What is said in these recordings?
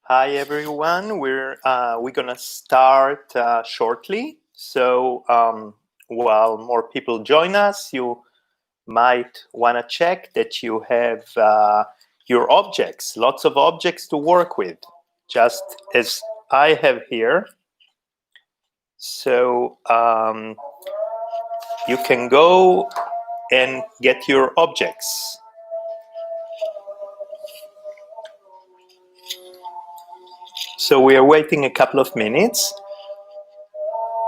Hi everyone. We're gonna start shortly. So while more people join us, you might want to check that you have your objects, lots of objects to work with, just as I have here. So you can go and get your objects. So we are waiting a couple of minutes.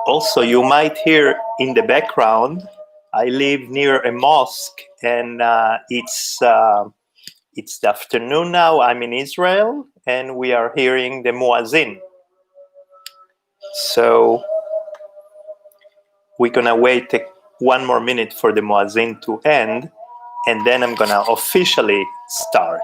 Also, you might hear in the background, I live near a mosque, and it's the afternoon now. I'm in Israel, and we are hearing the muazzin. So we're gonna wait one more minute for the muazzin to end, and then I'm gonna officially start.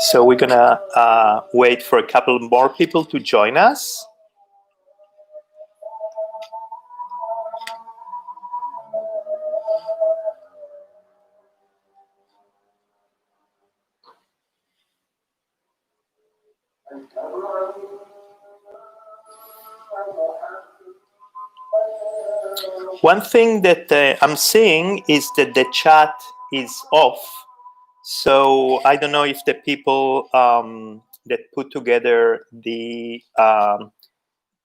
So we're gonna wait for a couple more people to join us. One thing that I'm seeing is that the chat is off. So I don't know if the people that put together the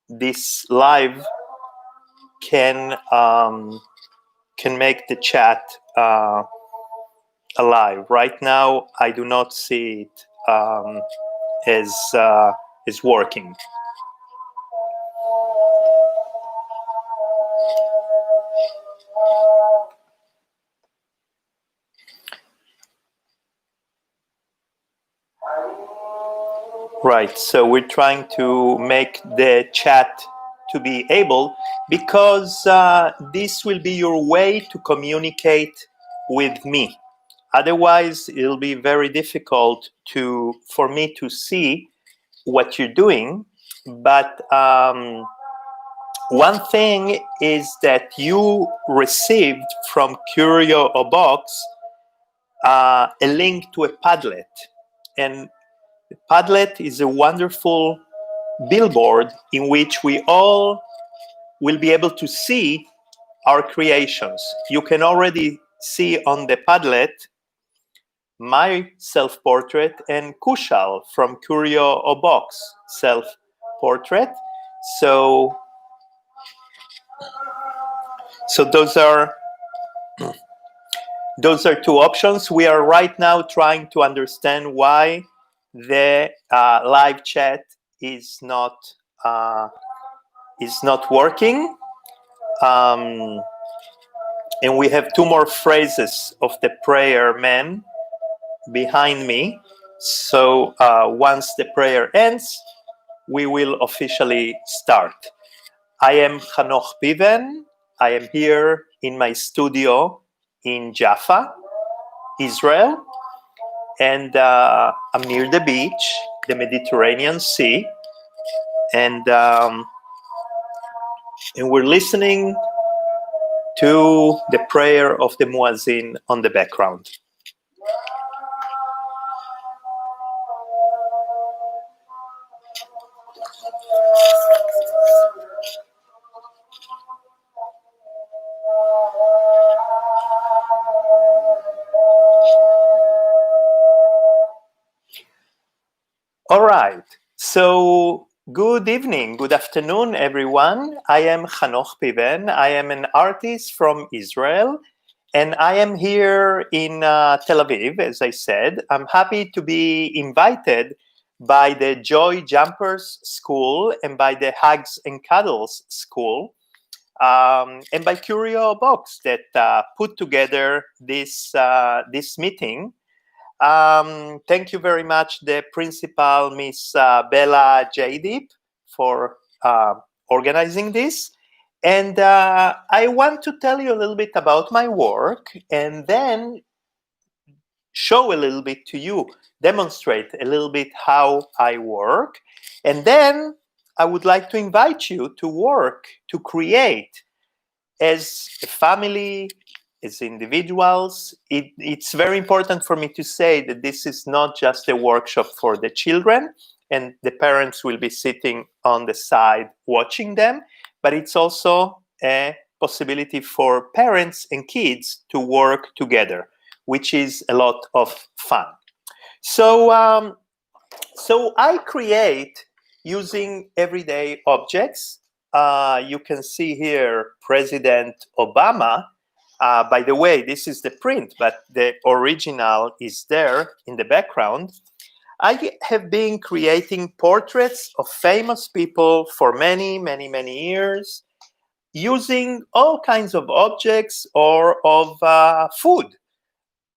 this live can make the chat alive. Right now, I do not see it as working. Right, so we're trying to make the chat to be able, because this will be your way to communicate with me. Otherwise, it'll be very difficult for me to see what you're doing. But one thing is that you received from Curio-O-Box a link to a Padlet. And Padlet is a wonderful billboard in which we all will be able to see our creations. You can already see on the Padlet my self-portrait and Kushal from Curio-O-Box self-portrait. So those are two options. We are right now trying to understand why the live chat is not working, and we have two more phrases of the prayer man behind me. So once the prayer ends, we will officially start. I am Hanoch Piven. I am here in my studio in Jaffa, Israel, and I'm near the beach, the Mediterranean Sea, and we're listening to the prayer of the muazzin on the background. All right, so good evening, good afternoon, everyone. I am Hanoch Piven. I am an artist from Israel, and I am here in Tel Aviv, as I said. I'm happy to be invited by the Joy Jumpers School and by the Hugs'N'Cuddles School, and by Curio-O-Box that put together this meeting. Thank you very much, the principal, Miss Bella Jadip, for organizing this. And I want to tell you a little bit about my work and then show a little bit to you, demonstrate a little bit how I work. And then I would like to invite you to work, to create as a family, as individuals. It's very important for me to say that this is not just a workshop for the children and the parents will be sitting on the side watching them, but it's also a possibility for parents and kids to work together, which is a lot of fun. So, so I create using everyday objects. You can see here President Obama. By the way, this is the print, but the original is there in the background. I have been creating portraits of famous people for many, many, many years, using all kinds of objects or of food.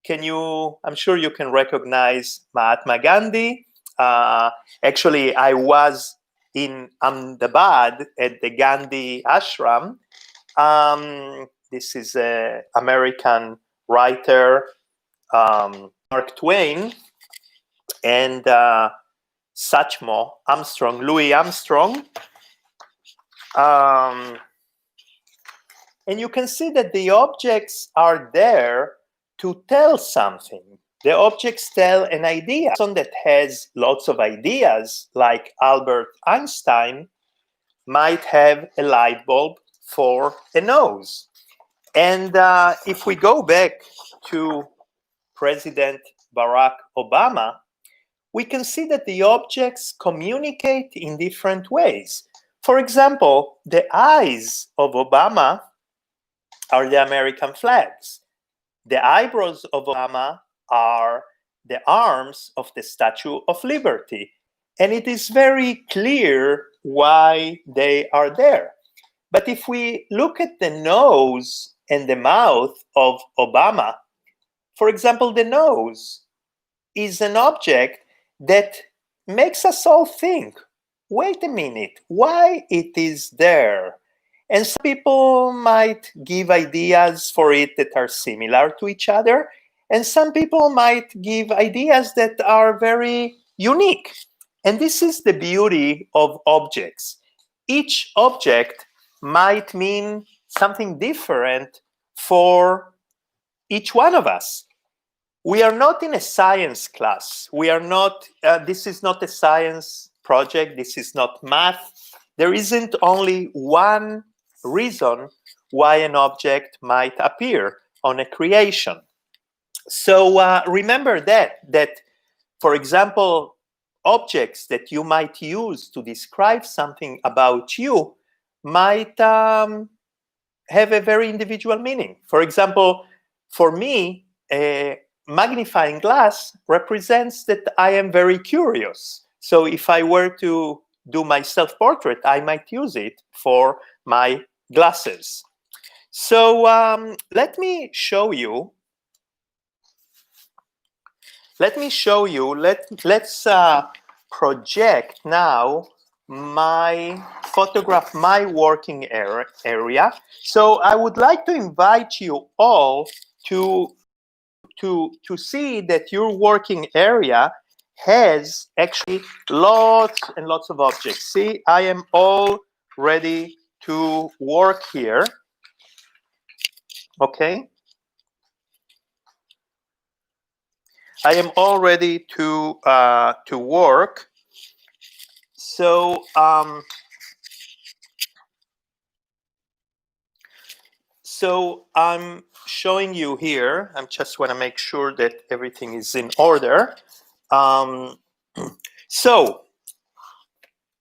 I'm sure you can recognize Mahatma Gandhi. Actually, I was in Ahmedabad at the Gandhi ashram. This is an American writer, Mark Twain, and Satchmo Armstrong, Louis Armstrong. And you can see that the objects are there to tell something. The objects tell an idea. Someone that has lots of ideas, like Albert Einstein, might have a light bulb for a nose. And if we go back to President Barack Obama, we can see that the objects communicate in different ways. For example, the eyes of Obama are the American flags. The eyebrows of Obama are the arms of the Statue of Liberty. And it is very clear why they are there. But if we look at the nose and the mouth of Obama, for example, the nose is an object that makes us all think, wait a minute, why it is there? And some people might give ideas for it that are similar to each other, and some people might give ideas that are very unique. And this is the beauty of objects. Each object might mean something different for each one of us. We are not in a science class. We are not, this is not a science project. This is not math. There isn't only one reason why an object might appear on a creation. So remember that, for example, objects that you might use to describe something about you might have a very individual meaning. For example, for me, a magnifying glass represents that I am very curious. So if I were to do my self-portrait, I might use it for my glasses. So let me show you. Let's project now my photograph, my working area. So I would like to invite you all to see that your working area has actually lots and lots of objects. See, I am all ready to work here. Okay. I am all ready to work. So so I'm showing you here. I just want to make sure that everything is in order. So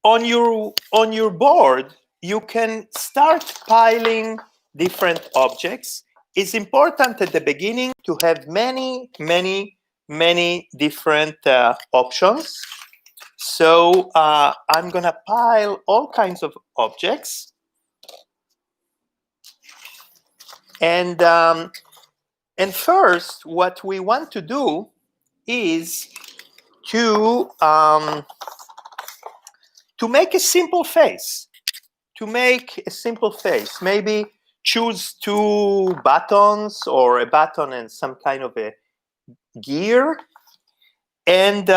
on your board, you can start piling different objects. It's important at the beginning to have many different options. So I'm gonna pile all kinds of objects, and first, what we want to do is to make a simple face. Maybe choose two buttons or a button and some kind of a gear and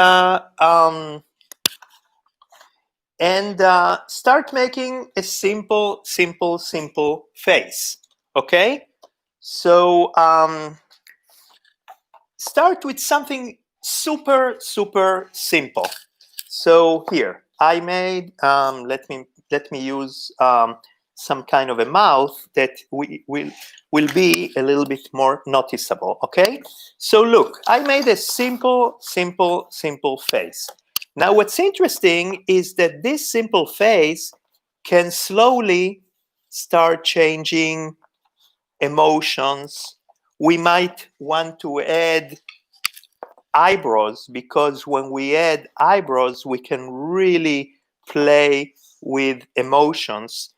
start making a simple face. Okay, so start with something super simple. So here I made let me use some kind of a mouth that will be a little bit more noticeable. Okay, so look, I made a simple face. Now what's interesting is that this simple face can slowly start changing emotions. We might want to add eyebrows, because when we add eyebrows, we can really play with emotions.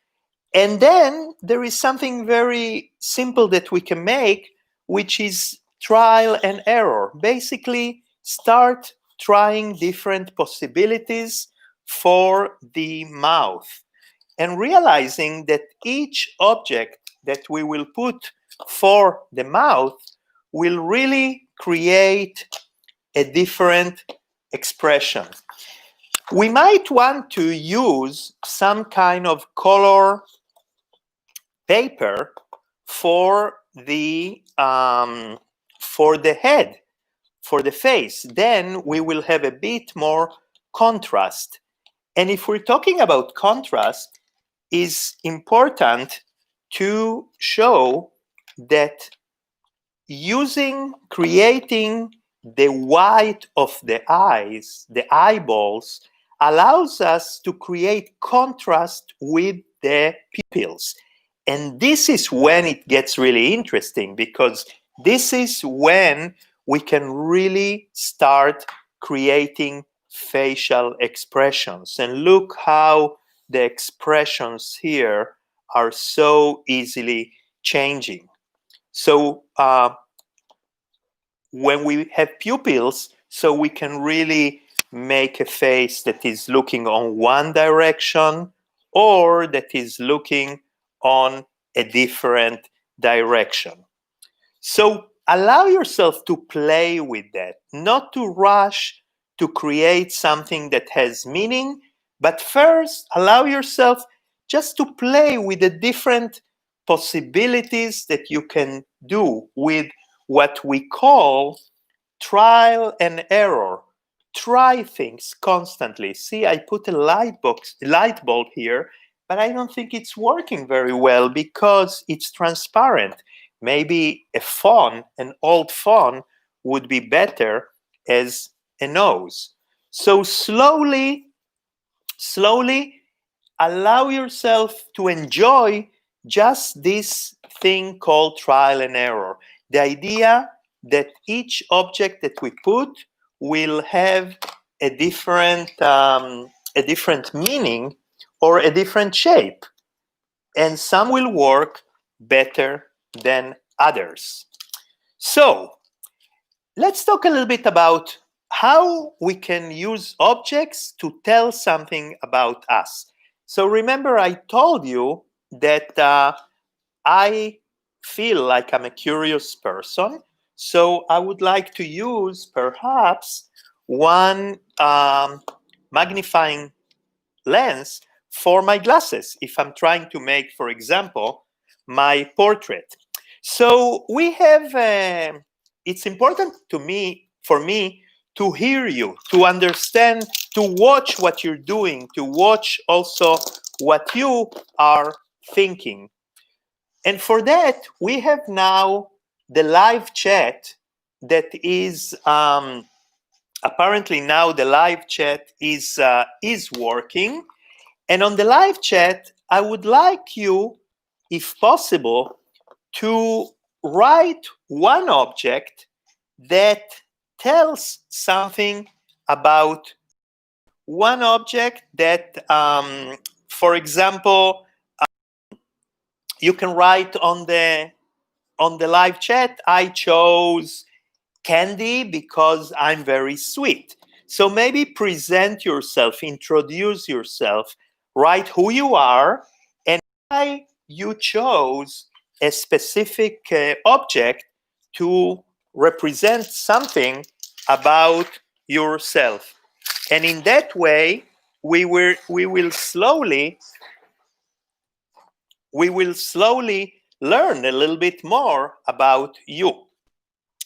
And then there is something very simple that we can make, which is trial and error. Basically, start trying different possibilities for the mouth and realizing that each object that we will put for the mouth will really create a different expression. We might want to use some kind of color paper for the head, for the face. Then we will have a bit more contrast. And if we're talking about contrast, it's important to show that creating the white of the eyes, the eyeballs, allows us to create contrast with the pupils. And this is when it gets really interesting, because this is when we can really start creating facial expressions. And look how the expressions here are so easily changing. So when we have pupils, so we can really make a face that is looking on one direction or that is looking on a different direction. So allow yourself to play with that, not to rush to create something that has meaning, but first allow yourself just to play with the different possibilities that you can do with what we call trial and error. Try things constantly. See, I put a light bulb here, but I don't think it's working very well because it's transparent. Maybe a phone, an old phone, would be better as a nose. So slowly allow yourself to enjoy just this thing called trial and error. The idea that each object that we put will have a different meaning or a different shape, and some will work better than others. So let's talk a little bit about how we can use objects to tell something about us. So remember, I told you that I feel like I'm a curious person. So I would like to use perhaps one magnifying lens for my glasses if I'm trying to make, for example, my portrait. So we have, it's important for me to hear you, to understand, to watch what you're doing, to watch also what you are thinking. And for that, we have now the live chat that is apparently now the live chat is working. And on the live chat, I would like you, if possible, to write one object that tells something about one object that, for example, you can write on the live chat, I chose candy because I'm very sweet. So maybe present yourself, introduce yourself, write who you are, and why you chose a specific object to represents something about yourself. And in that way, we will slowly learn a little bit more about you.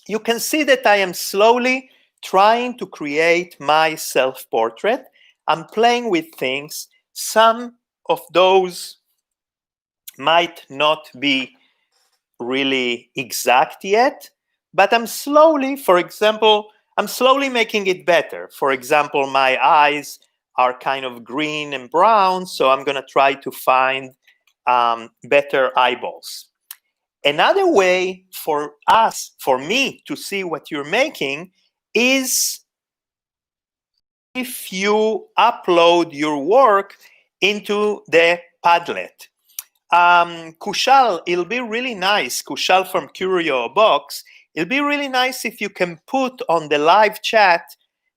You can see that I am slowly trying to create my self-portrait. I'm playing with things. Some of those might not be really exact yet, but I'm slowly, for example, I'm slowly making it better. For example, my eyes are kind of green and brown, so I'm going to try to find better eyeballs. Another way for me to see what you're making is if you upload your work into the Padlet. Kushal, it'll be really nice, Kushal from Curio-O-Box, it'll be really nice if you can put on the live chat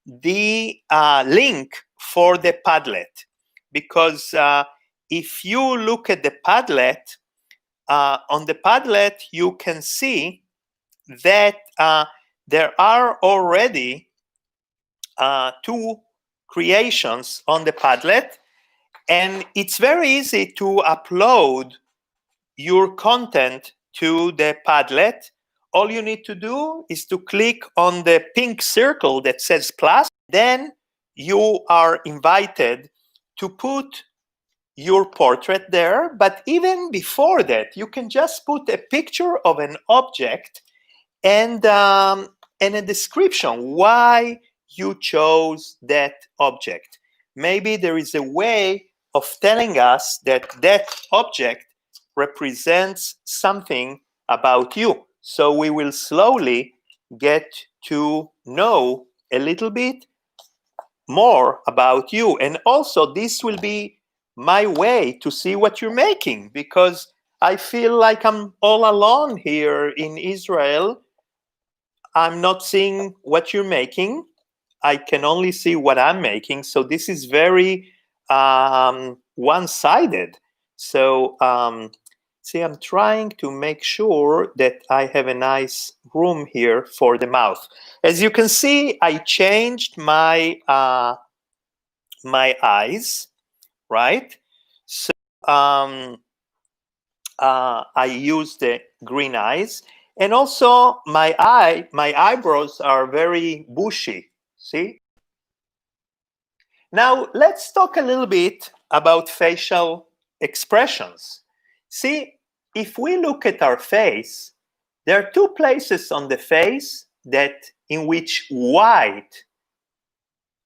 the link for the Padlet. Because if you look at the Padlet, on the Padlet, you can see that there are already 2 creations on the Padlet, and it's very easy to upload your content to the Padlet. All you need to do is to click on the pink circle that says plus. Then you are invited to put your portrait there. But even before that, you can just put a picture of an object and a description why you chose that object. Maybe there is a way of telling us that that object represents something about you. So we will slowly get to know a little bit more about you. And also, this will be my way to see what you're making, because I feel like I'm all alone here in Israel. I'm not seeing what you're making. I can only see what I'm making. So this is very one-sided. So see, I'm trying to make sure that I have a nice room here for the mouth. As you can see, I changed my my eyes, right? So I use the green eyes, and also my eyebrows are very bushy. See? Now let's talk a little bit about facial expressions. See, if we look at our face, there are 2 places on the face that in which white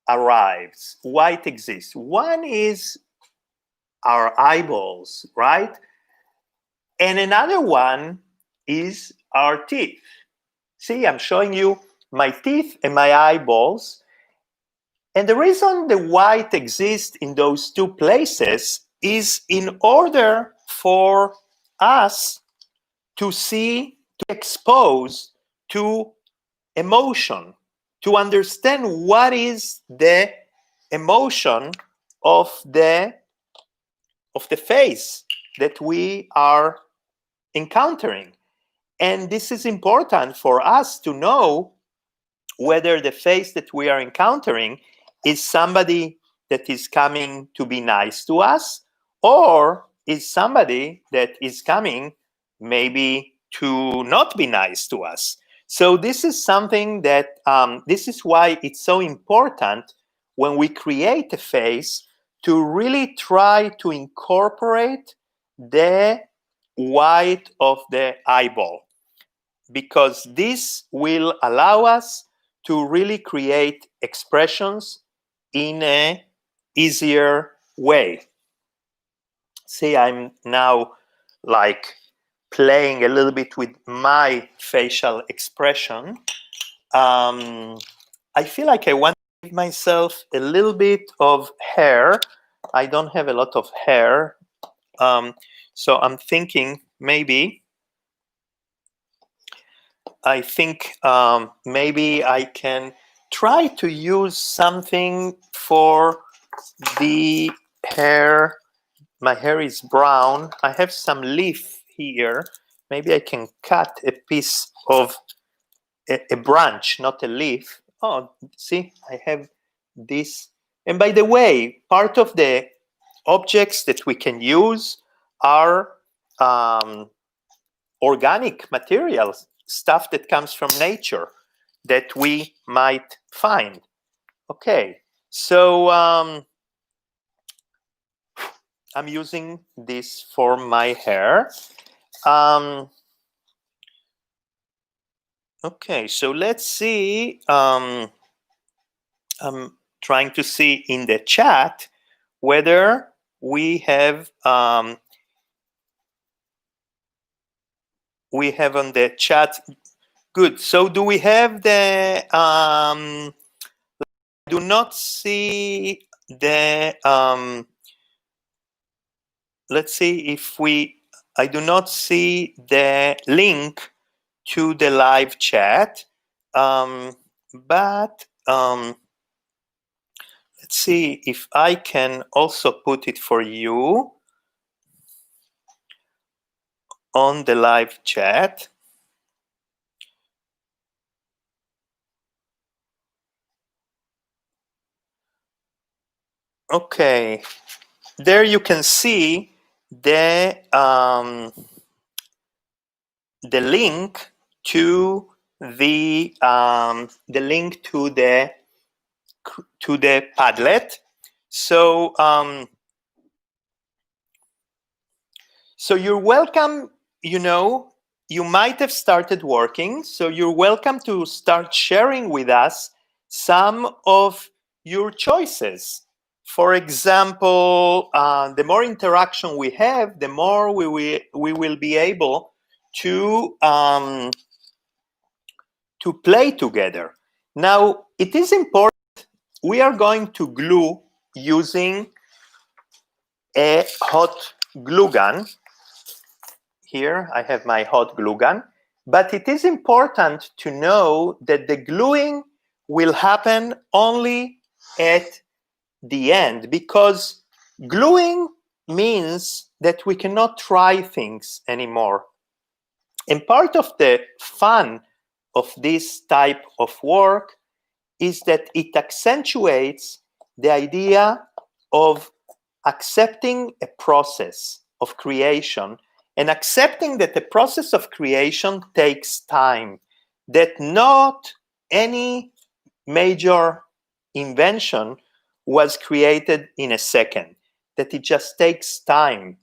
arrives, white exists. One is our eyeballs, right? And another one is our teeth. See, I'm showing you my teeth and my eyeballs. And the reason the white exists in those 2 places is in order for us to see, to expose to emotion, to understand what is the emotion of the face that we are encountering. And this is important for us to know whether the face that we are encountering is somebody that is coming to be nice to us, or is somebody that is coming maybe to not be nice to us. So this is something that, this is why it's so important when we create a face to really try to incorporate the white of the eyeball, because this will allow us to really create expressions in an easier way. See, I'm now like playing a little bit with my facial expression. I feel like I want to give myself a little bit of hair. I don't have a lot of hair. So I'm thinking maybe maybe I can try to use something for the hair. My hair is brown. I have some leaf here. Maybe I can cut a piece of a branch, not a leaf. Oh, see, I have this. And by the way, part of the objects that we can use are organic materials, stuff that comes from nature that we might find. Okay, so I'm using this for my hair. Okay, so let's see. I'm trying to see in the chat whether we have on the chat. Good. So do we have the? Do not see the. Let's see if we. I do not see the link to the live chat, but let's see if I can also put it for you on the live chat. Okay, there you can see the link to the link to the Padlet. So so you're welcome. You know, you might have started working, so you're welcome to start sharing with us some of your choices. For example, the more interaction we have, the more we will be able to play together. Now, it is important. We are going to glue using a hot glue gun. Here I have my hot glue gun, but it is important to know that the gluing will happen only at the end, because gluing means that we cannot try things anymore. And part of the fun of this type of work is that it accentuates the idea of accepting a process of creation and accepting that the process of creation takes time, that not any major invention was created in a second, that it just takes time.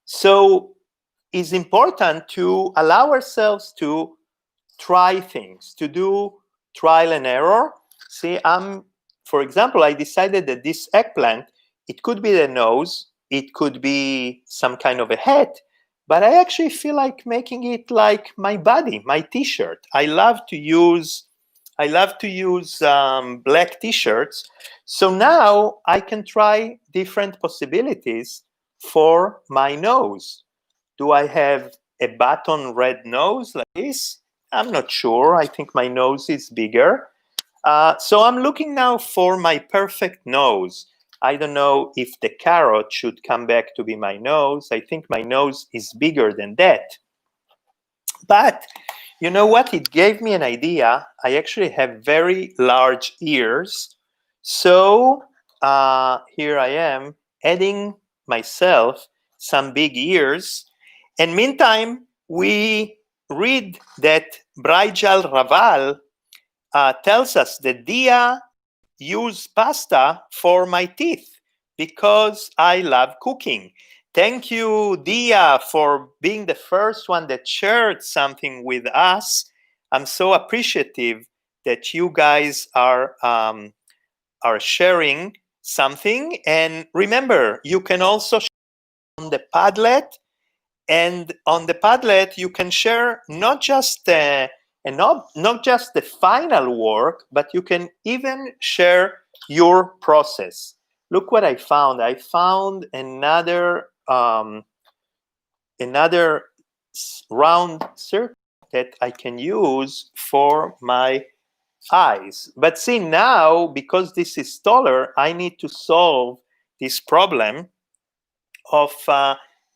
So it's important to allow ourselves to try things, to do trial and error. See, for example, I decided that this eggplant, it could be the nose, it could be some kind of a hat, but I actually feel like making it like my body, my t-shirt. I love to use black t-shirts. So now I can try different possibilities for my nose. Do I have a button red nose like this? I'm not sure. I think my nose is bigger. So I'm looking now for my perfect nose. I don't know if the carrot should come back to be my nose. I think my nose is bigger than that. But you know what? It gave me an idea. I actually have very large ears. So here I am adding myself some big ears. And meantime, we read that Braijal Raval tells us that Dia used pasta for my teeth because I love cooking. Thank you, Dia, for being the first one that shared something with us. I'm so appreciative that you guys are sharing something. And remember, you can also share on the Padlet. And on the Padlet, you can share not just the final work, but you can even share your process. Look what I found. I found another round circle that I can use for my eyes. But see, now, because this is taller, I need to solve this problem of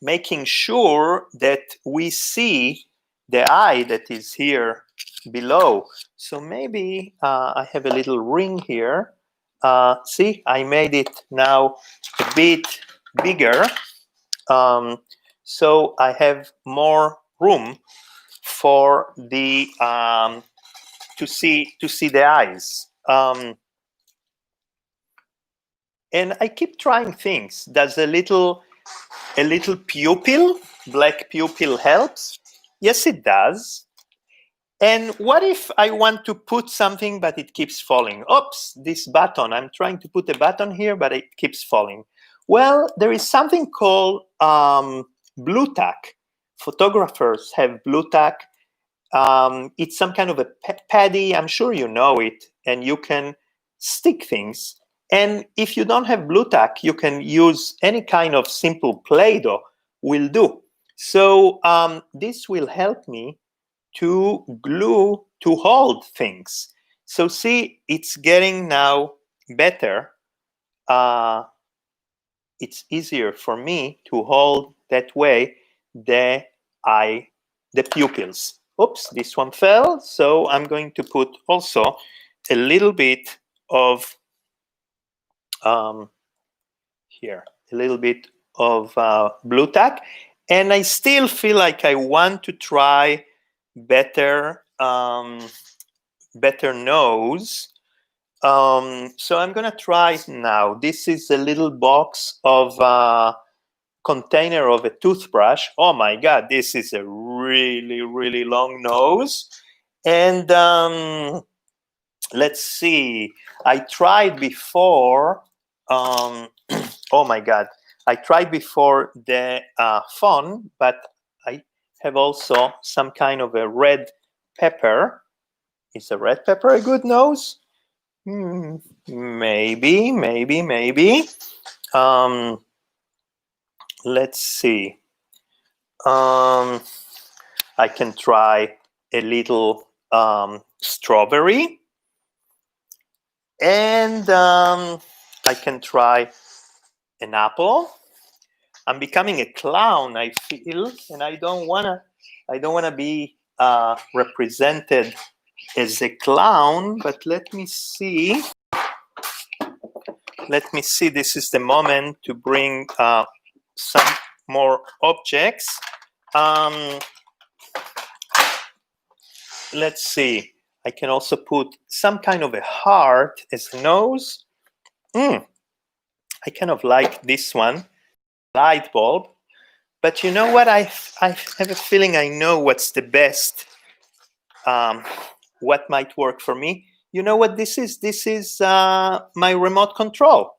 making sure that we see the eye that is here below. So maybe I have a little ring here. See, I made it now a bit bigger. So I have more room for the to see the eyes. And I keep trying things. Does a little pupil, black pupil helps? Yes, it does. And what if I want to put something but it keeps falling? Oops, this button. I'm trying to put a button here, but it keeps falling. Well, there is something called blue tack. Photographers have blue tack. It's some kind of a paddy. I'm sure you know it, and you can stick things. And if you don't have blue tack, you can use any kind of simple Play-Doh will do. So this will help me to glue, to hold things. So see, it's getting now better. It's easier for me to hold that way the pupils. Oops, this one fell. So I'm going to put also a little bit of here, a little bit of blue tack. And I still feel like I want to try better nose. So I'm gonna try now. This is a little box of container of a toothbrush. Oh my God, this is a really long nose. And let's see. I tried before. Oh my God, I tried before the phone, but I have also some kind of a red pepper. Is a red pepper a good nose? Maybe. Let's see. I can try a little strawberry, and I can try an apple. I'm becoming a clown, I feel, and I don't wanna be represented as a clown. But let me see. This is the moment to bring some more objects. Let's see. I can also put some kind of a heart as a nose. I kind of like this one, light bulb. But you know what? I have a feeling I know what's the best. What might work for me? You know what this is? This is my remote control.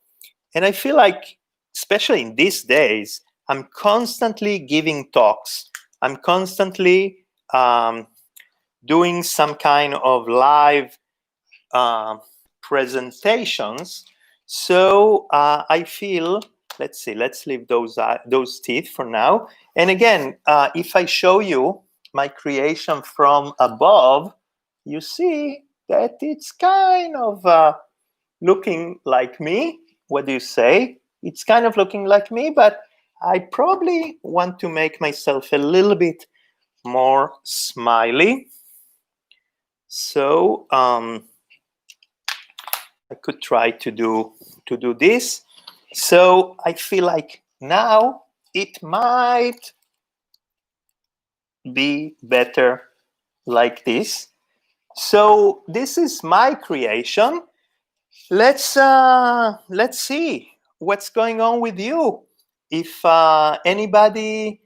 And I feel like, especially in these days, I'm constantly giving talks. I'm constantly doing some kind of live presentations. So I feel, let's see, let's leave those teeth for now. And again, if I show you my creation from above, you see that it's kind of looking like me. What do you say? It's kind of looking like me, but I probably want to make myself a little bit more smiley. So I could try to do this. So I feel like now it might be better like this. So this is my creation. Let's see what's going on with you. If anybody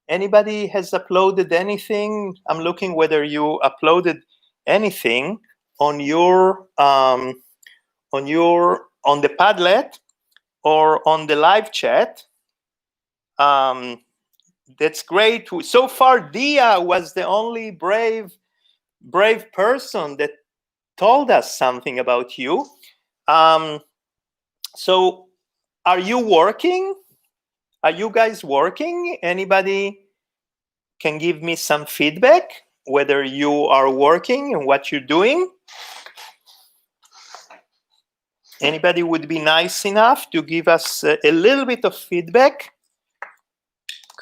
has uploaded anything, I'm looking whether you uploaded anything on your on the Padlet or on the live chat. That's great. So far, Dia was the only brave person that told us something about you. So are you working? Are you guys working? Anybody can give me some feedback whether you are working and what you're doing? Anybody would be nice enough to give us a little bit of feedback?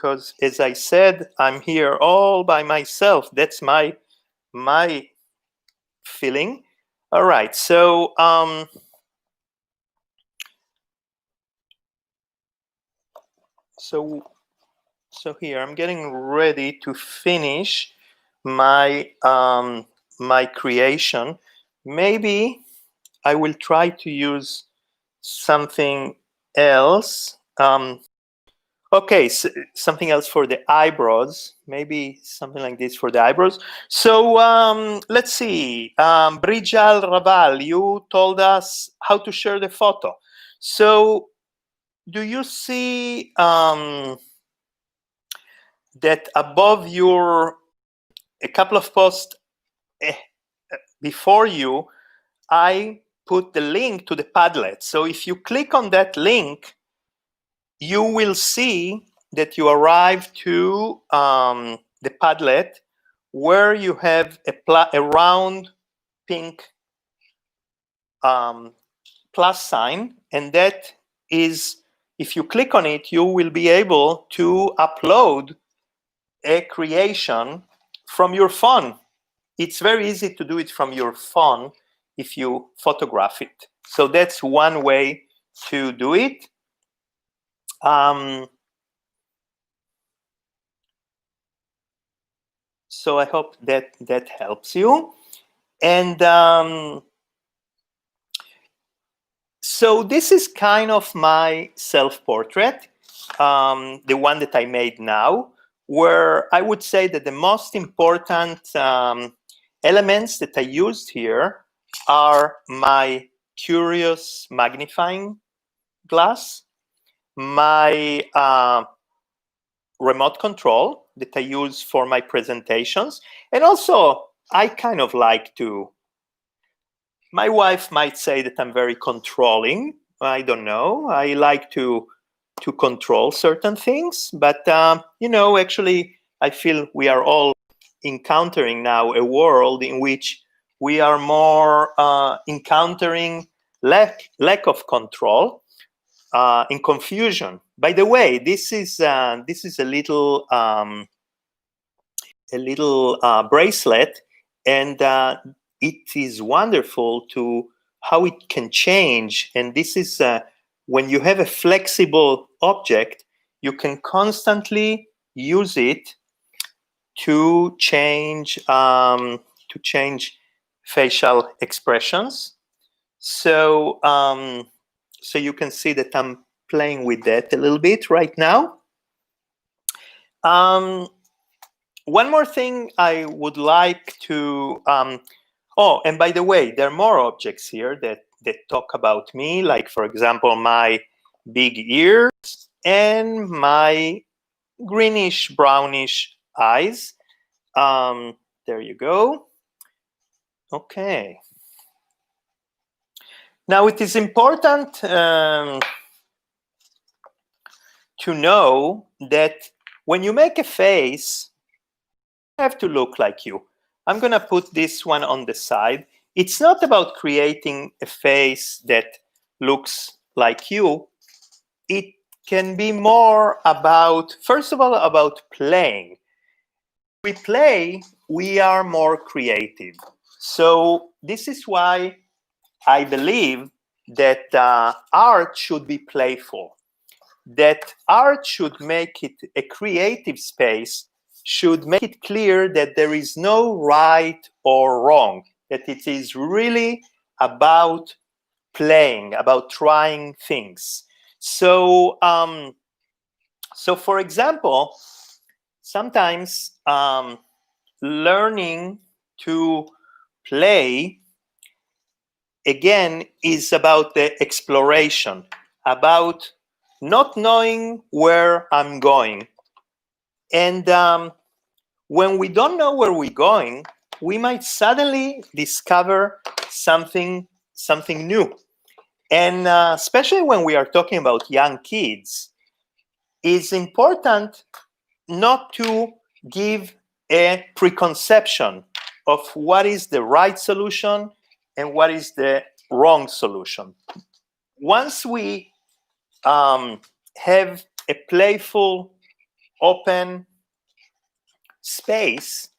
because as I said, I'm here all by myself. That's my feeling. All right, so so here I'm getting ready to finish my my creation. Maybe I will try to use something else. Okay, so something else for the eyebrows. Maybe something like this for the eyebrows. So let's see. Brijal Raval, you told us how to share the photo. So do you see that above your, a couple of posts before you, I put the link to the Padlet. So if you click on that link, you will see that you arrive to the Padlet, where you have a round pink plus sign, and that is, if you click on it, you will be able to upload a creation from your phone. It's very easy to do it from your phone if you photograph it. So that's one way to do it. So I hope that that helps you. And so this is kind of my self-portrait, the one that I made now, where I would say that the most important elements that I used here are my Curious magnifying glass, my remote control that I use for my presentations, and also I kind of like to, my wife might say that I'm very controlling. I don't know. I like to control certain things, but you know, actually, I feel we are all encountering now a world in which we are more encountering lack of control, in confusion. By the way, this is a little bracelet, and it is wonderful to how it can change. And this is when you have a flexible object, you can constantly use it to change facial expressions. So so you can see that I'm playing with that a little bit right now. One more thing I would like to, oh, and by the way, there are more objects here that talk about me, like, for example, my big ears and my greenish brownish eyes. There you go. Okay. Now it is important to know that when you make a face, you have to look like you. I'm going to put this one on the side. It's not about creating a face that looks like you. It can be more about, first of all, about playing. We play, we are more creative. So this is why I believe that art should be playful, that art should make it a creative space, should make it clear that there is no right or wrong, that it is really about playing, about trying things. So, so for example, sometimes learning to play, again, is about the exploration, about not knowing where I'm going. And when we don't know where we're going, we might suddenly discover something new. And especially when we are talking about young kids, it's important not to give a preconception of what is the right solution and what is the wrong solution. Once we have a playful open space,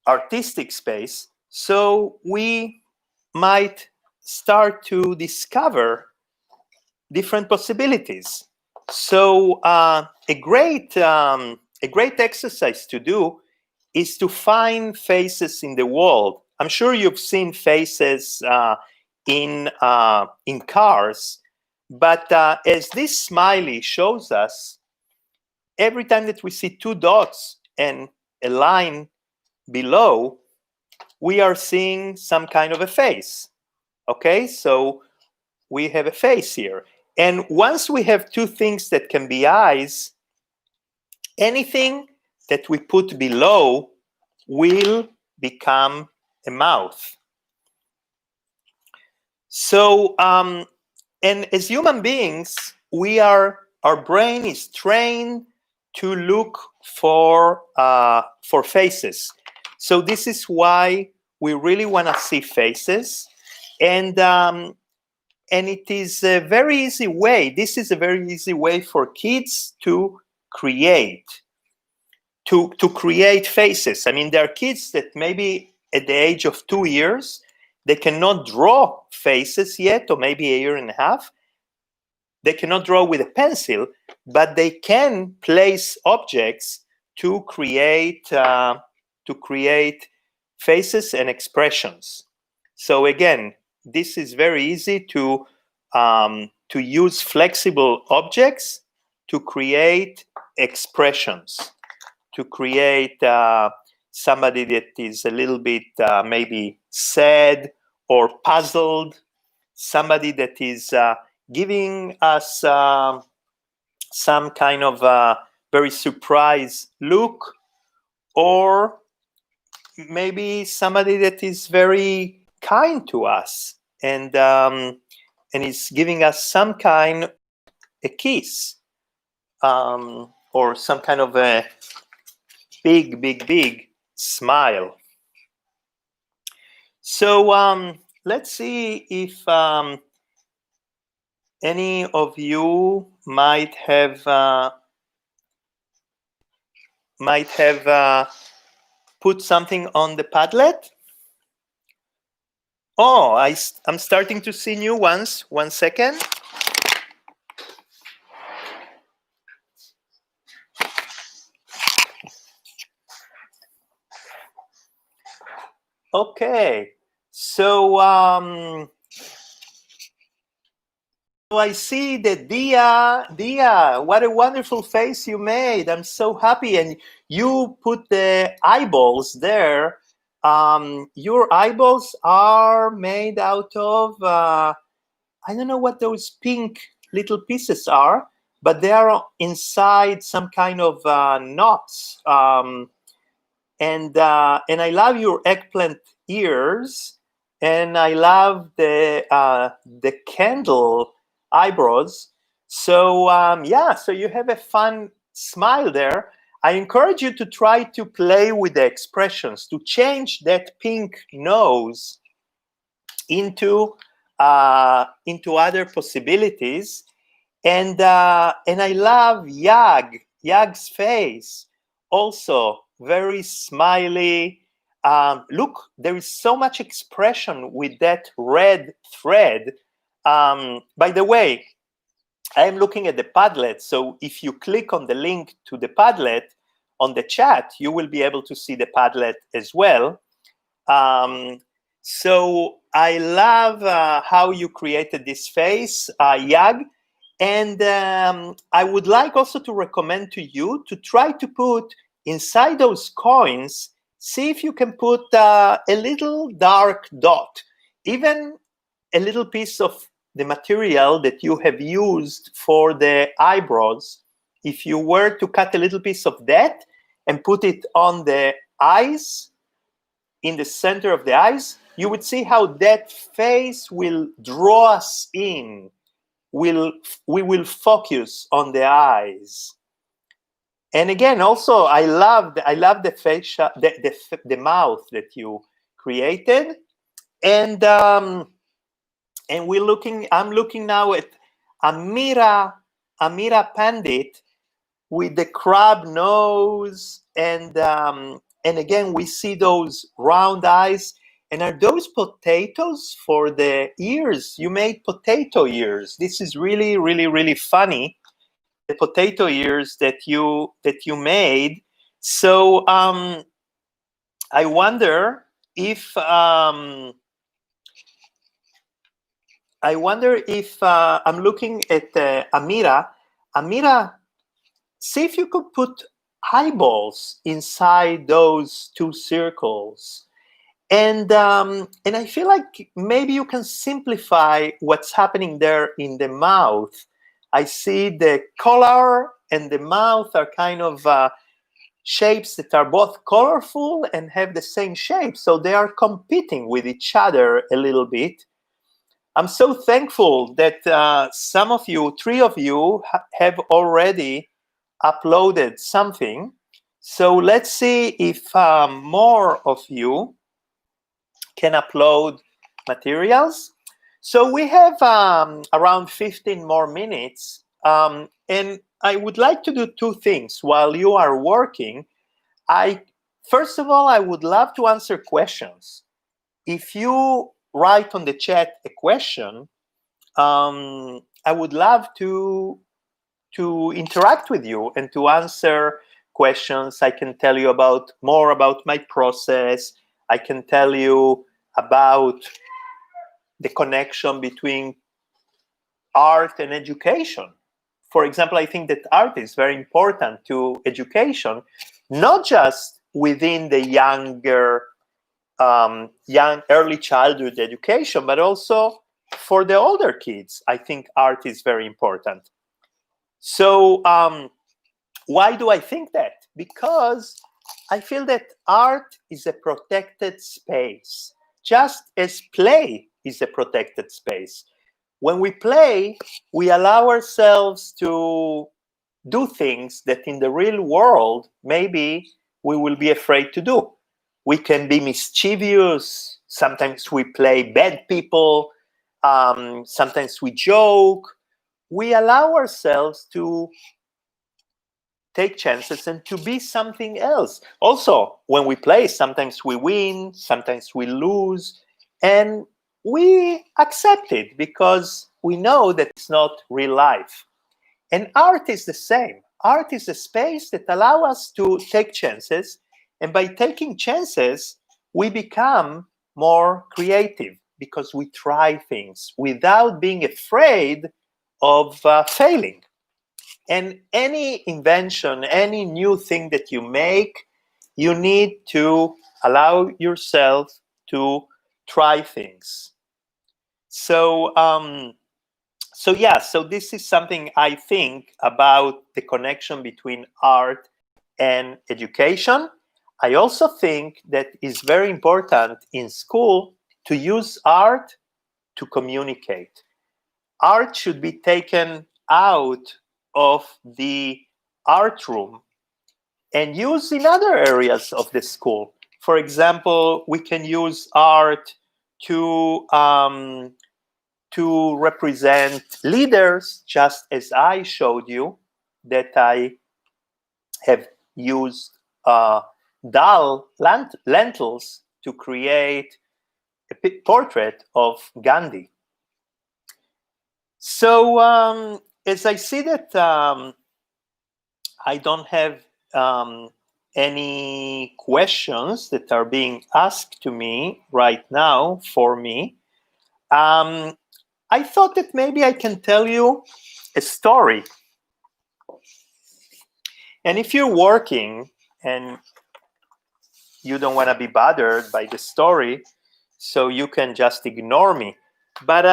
artistic space, so we might start to discover different possibilities. So a great exercise to do is to find faces in the world. I'm sure you've seen faces in cars, but as this smiley shows us, every time that we see two dots and a line below, we are seeing some kind of a face. Okay, so we have a face here. And once we have two things that can be eyes, anything that we put below will become a mouth. So, and as human beings, our brain is trained to look for faces. So this is why we really want to see faces, and it is a very easy way. This is a very easy way for kids to create faces. I mean, there are kids that maybe at the age of 2 years, they cannot draw faces yet, or maybe a year and a half. They cannot draw with a pencil, but they can place objects to create faces and expressions. So again, this is very easy to use flexible objects to create expressions, to create somebody that is a little bit maybe sad or puzzled, somebody that is giving us some kind of very surprised look, or maybe somebody that is very kind to us and is giving us some kind a kiss, or some kind of a big smile. So let's see if any of you might have put something on the Padlet. Oh, I'm starting to see new ones. 1 second. Okay, so I see that Dia, what a wonderful face you made. I'm so happy. And you put the eyeballs there. Your eyeballs are made out of, I don't know what those pink little pieces are, but they are inside some kind of knots. And I love your eggplant ears, and I love the candle eyebrows. So yeah, so you have a fun smile there. I encourage you to try to play with the expressions, to change that pink nose into other possibilities. And I love Yag's face, also very smiley. Look, there is so much expression with that red thread. By the way, I am looking at the Padlet, so if you click on the link to the Padlet on the chat, you will be able to see the Padlet as well. So I love how you created this face, Yag. And I would like also to recommend to you to try to put inside those coins, see if you can put a little dark dot, even a little piece of the material that you have used for the eyebrows. If you were to cut a little piece of that and put it on the eyes, in the center of the eyes, you would see how that face will draw us in. We will focus on the eyes. And again, also, I love the face, the mouth that you created. And I'm looking now at Amira Pandit. with the crab nose, and again we see those round eyes. And are those potatoes for the ears? You made potato ears. This is really, really, really funny. The potato ears that you made. So I wonder if I'm looking at Amira. Amira, see if you could put eyeballs inside those two circles. And I feel like maybe you can simplify what's happening there in the mouth. I see the collar and the mouth are kind of shapes that are both colorful and have the same shape. So they are competing with each other a little bit. I'm so thankful that some of you, 3 of you, have already uploaded something. So let's see if more of you can upload materials. So we have around 15 more minutes, and I would like to do 2 things while you are working. First of all, I would love to answer questions. If you write on the chat a question, I would love to interact with you and to answer questions. I can tell you more about my process. I can tell you about the connection between art and education. For example, I think that art is very important to education, not just within the young early childhood education, but also for the older kids. I think art is very important. So why do I think that? Because I feel that art is a protected space, just as play is a protected space. When we play, we allow ourselves to do things that in the real world, maybe we will be afraid to do. We can be mischievous. Sometimes we play bad people. Sometimes we joke. We allow ourselves to take chances and to be something else. Also, when we play, sometimes we win, sometimes we lose, and we accept it because we know that it's not real life. And art is the same. Art is a space that allows us to take chances, and by taking chances, we become more creative because we try things without being afraid of failing. And any invention, any new thing that you make, you need to allow yourself to try things. So, so this is something I think about the connection between art and education. I also think that it's very important in school to use art to communicate. Art should be taken out of the art room and used in other areas of the school. For example, we can use art to represent leaders, just as I showed you that I have used dull lentils to create a portrait of Gandhi. So as I see that I don't have any questions that are being asked to me right now for me, I thought that maybe I can tell you a story. And if you're working and you don't want to be bothered by the story, so you can just ignore me. But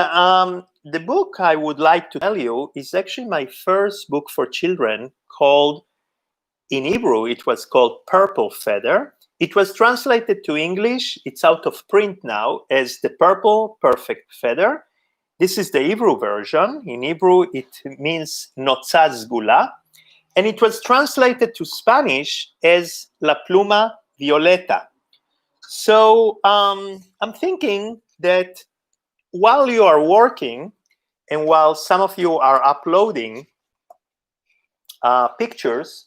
the book I would like to tell you is actually my first book for children called, in Hebrew, it was called Purple Feather. It was translated to English. It's out of print now as The Purple Perfect Feather. This is the Hebrew version. In Hebrew, it means Notzaz Gula. And it was translated to Spanish as La Pluma Violeta. So I'm thinking that while you are working and while some of you are uploading pictures,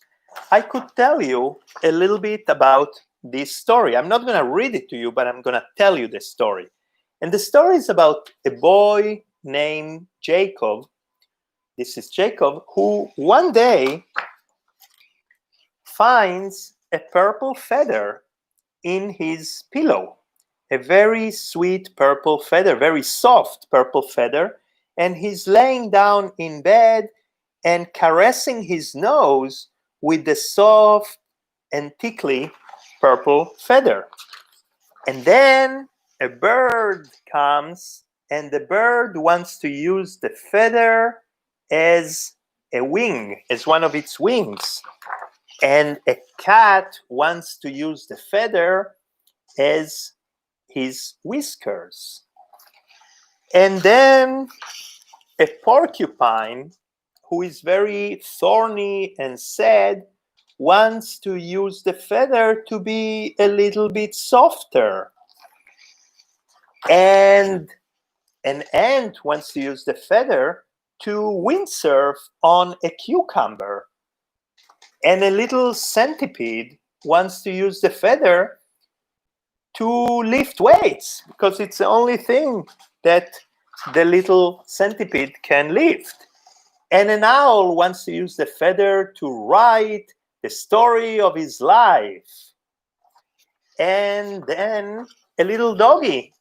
I could tell you a little bit about this story. I'm not going to read it to you, but I'm going to tell you the story. And the story is about a boy named Jacob. This is Jacob, who one day finds a purple feather in his pillow, a very sweet purple feather, very soft purple feather, and he's laying down in bed and caressing his nose with the soft and tickly purple feather. And then a bird comes, and the bird wants to use the feather as a wing, as one of its wings. And a cat wants to use the feather as his whiskers. And then a porcupine, who is very thorny and sad, wants to use the feather to be a little bit softer. And an ant wants to use the feather to windsurf on a cucumber. And a little centipede wants to use the feather to lift weights, because it's the only thing that the little centipede can lift. And an owl wants to use the feather to write the story of his life. And then a little doggy,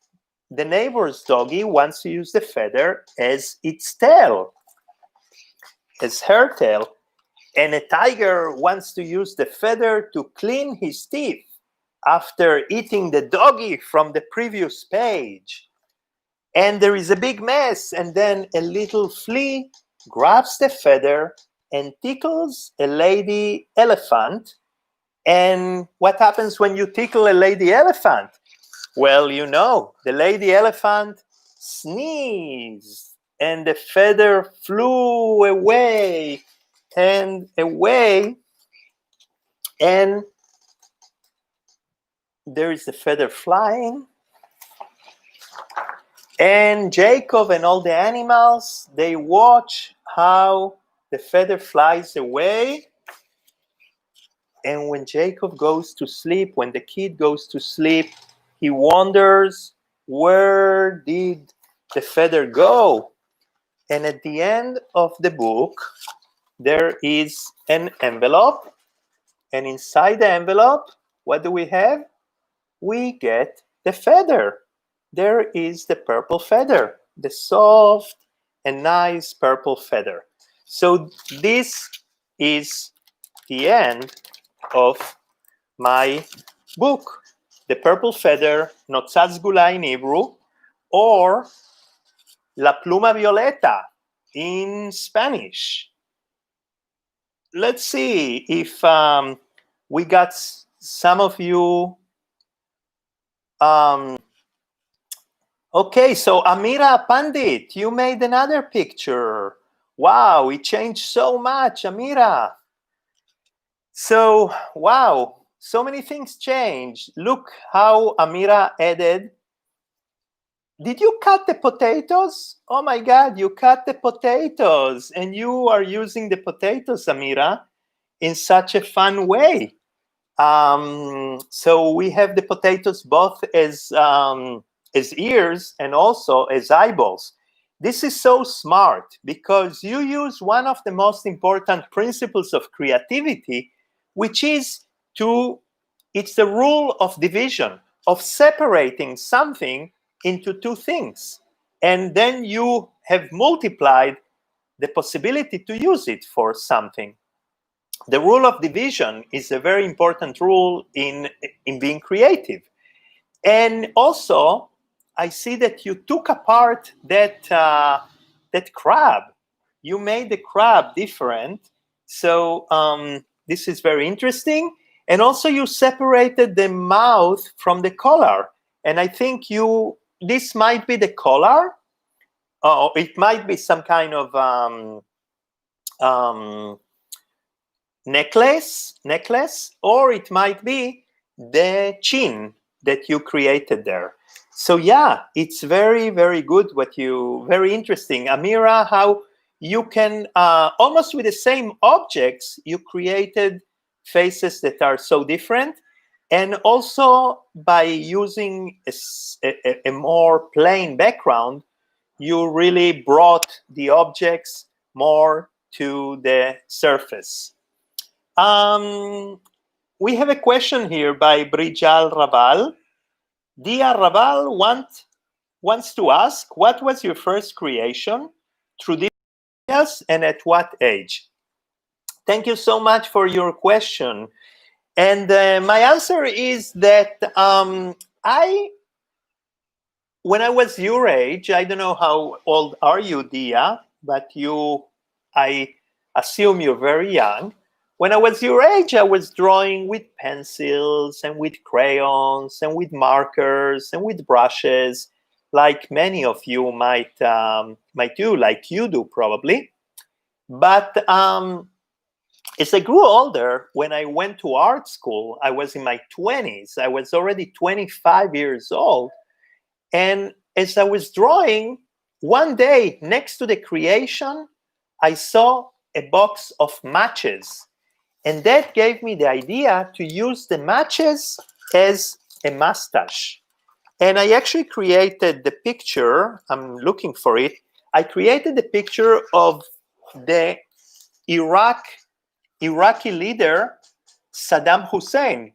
the neighbor's doggy, wants to use the feather as its tail, as her tail. And a tiger wants to use the feather to clean his teeth after eating the doggy from the previous page. And there is a big mess, and then a little flea grabs the feather and tickles a lady elephant. And what happens when you tickle a lady elephant? Well, you know, the lady elephant sneezed, and the feather flew away and away, and there is the feather flying. And Jacob and all the animals, they watch how the feather flies away. And when Jacob goes to sleep, when the kid goes to sleep, he wonders, where did the feather go? And at the end of the book, there is an envelope. And inside the envelope, what do we have? We get the feather. There is the purple feather, the soft and nice purple feather. So this is the end of my book, The Purple Feather, Notzat Sgula in Hebrew, or La Pluma Violeta in Spanish. Let's see if we got some of you. Okay, so Amira Pandit, you made another picture. Wow, it changed so much, Amira. So, wow, so many things changed. Look how Amira added. Did you cut the potatoes? Oh my God, you cut the potatoes, and you are using the potatoes, Amira, in such a fun way. So we have the potatoes both as ears and also as eyeballs. This is so smart because you use one of the most important principles of creativity, which is it's the rule of division, of separating something into two things. And then you have multiplied the possibility to use it for something. The rule of division is a very important rule in being creative. And also, I see that you took apart that crab. You made the crab different. So this is very interesting. And also you separated the mouth from the collar. And I think this might be the collar. Oh, it might be some kind of necklace, or it might be the chin that you created there. So yeah, it's very, very good very interesting. Amira, how you can, almost with the same objects, you created faces that are so different. And also by using a more plain background, you really brought the objects more to the surface. We have a question here by Brijal Raval. Dia Raval wants to ask, what was your first creation, through this, and at what age? Thank you so much for your question. And my answer is that when I was your age, I don't know how old are you, Dia, but I assume you're very young. When I was your age, I was drawing with pencils and with crayons and with markers and with brushes, like many of you might do, like you do probably. But as I grew older, when I went to art school, I was in my 20s. I was already 25 years old. And as I was drawing, one day next to the creation, I saw a box of matches. And that gave me the idea to use the matches as a mustache. And I actually created the picture. I'm looking for it. I created the picture of the Iraqi leader, Saddam Hussein,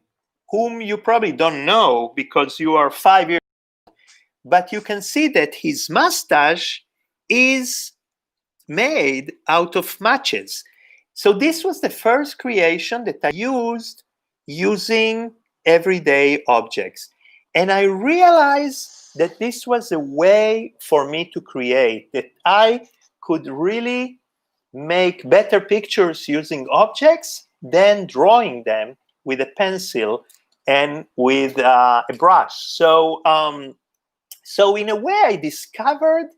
whom you probably don't know because you are 5 years old. But you can see that his mustache is made out of matches. So this was the first creation that I used using everyday objects. And I realized that this was a way for me to create, that I could really make better pictures using objects than drawing them with a pencil and with a brush. So in a way, I discovered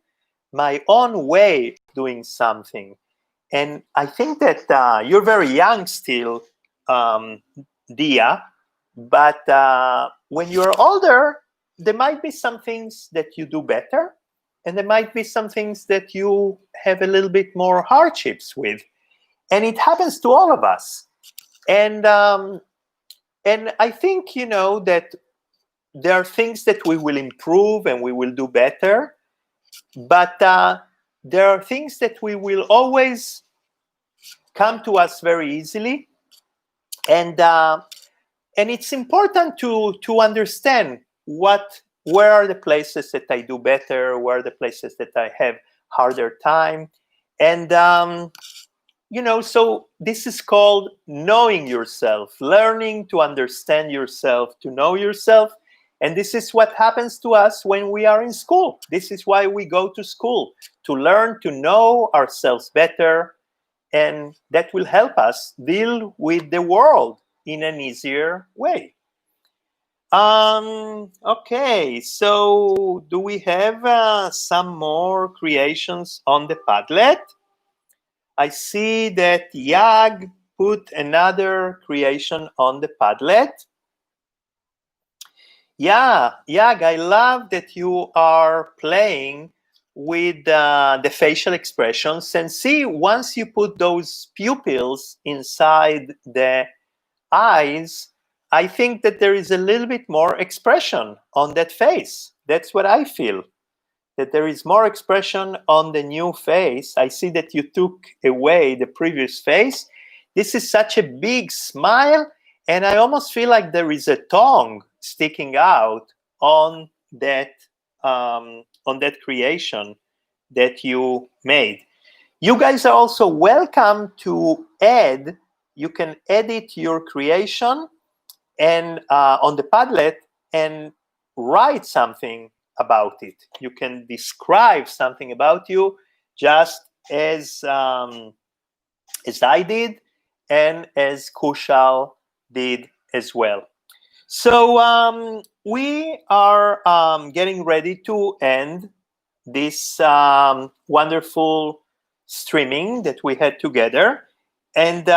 my own way of doing something. And I think that you're very young still, Dia, but when you're older, there might be some things that you do better, and there might be some things that you have a little bit more hardships with. And it happens to all of us. And I think, that there are things that we will improve and we will do better, but there are things that we will always come to us very easily. And it's important to understand where are the places that I do better, where are the places that I have harder time. And so this is called knowing yourself, learning to understand yourself, to know yourself. And this is what happens to us when we are in school. This is why we go to school, to learn to know ourselves better. And that will help us deal with the world in an easier way. Okay, so do we have some more creations on the Padlet? I see that Yag put another creation on the Padlet. Yeah, Yag, I love that you are playing with the facial expressions. And see, once you put those pupils inside the eyes, I think that there is a little bit more expression on that face. That's what I feel, that there is more expression on the new face. I see that you took away the previous face. This is such a big smile, and I almost feel like there is a tongue sticking out on that creation that you made. You guys are also welcome to add. You can edit your creation and on the Padlet and write something about it. You can describe something about you, just as I did and as Kushal did as well. So we are getting ready to end this wonderful streaming that we had together. And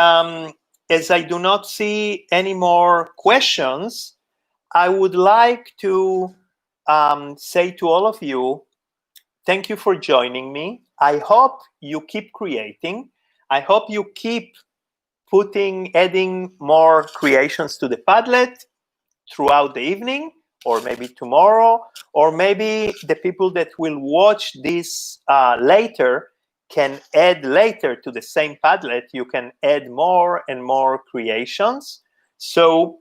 as I do not see any more questions, I would like to say to all of you, thank you for joining me. I hope you keep creating. I hope you keep adding more creations to the Padlet throughout the evening, or maybe tomorrow, or maybe the people that will watch this later can add later to the same Padlet. You can add more and more creations. So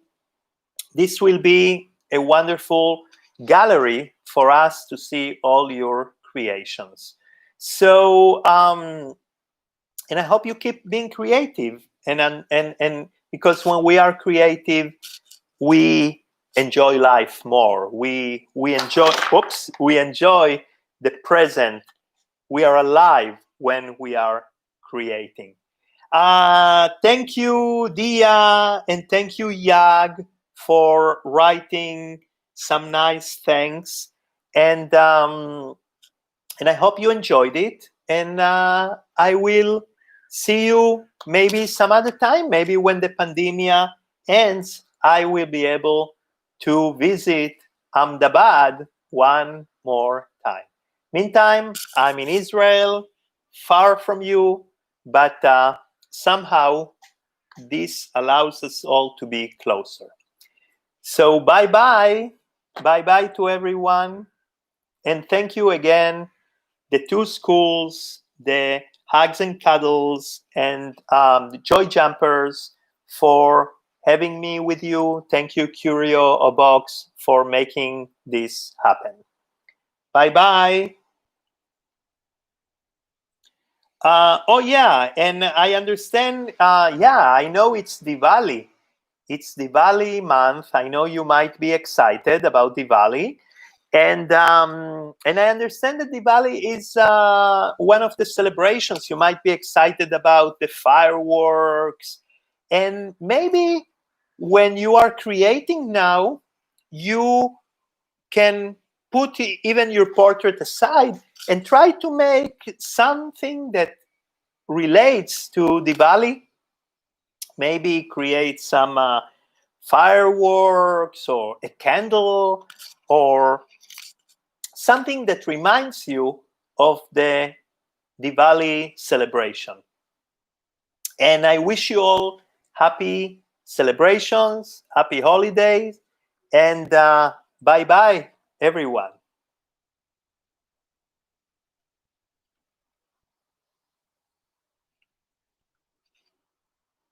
this will be a wonderful gallery for us to see all your creations. So, and I hope you keep being creative. And because when we are creative, we enjoy life more. We enjoy the present. We are alive when we are creating. Thank you, Dia, and thank you, Yag, for writing some nice thanks. And I hope you enjoyed it. And I will see you maybe some other time. Maybe when the pandemic ends, I will be able to visit Ahmedabad one more time. Meantime, I'm in Israel, far from you, but somehow this allows us all to be closer. So bye-bye. Bye-bye to everyone. And thank you again, the two schools, the Hugs'N'Cuddles and the Joy Jumpers, for having me with you. Thank you, Curio-O-Box, for making this happen. Bye-bye. Oh, yeah, and I understand, I know it's Diwali. It's Diwali month. I know you might be excited about Diwali. And I understand that Diwali is one of the celebrations. You might be excited about the fireworks. And maybe when you are creating now, you can put even your portrait aside and try to make something that relates to Diwali. Maybe create some fireworks or a candle or something that reminds you of the Diwali celebration. And I wish you all happy celebrations, happy holidays, and bye-bye, everyone.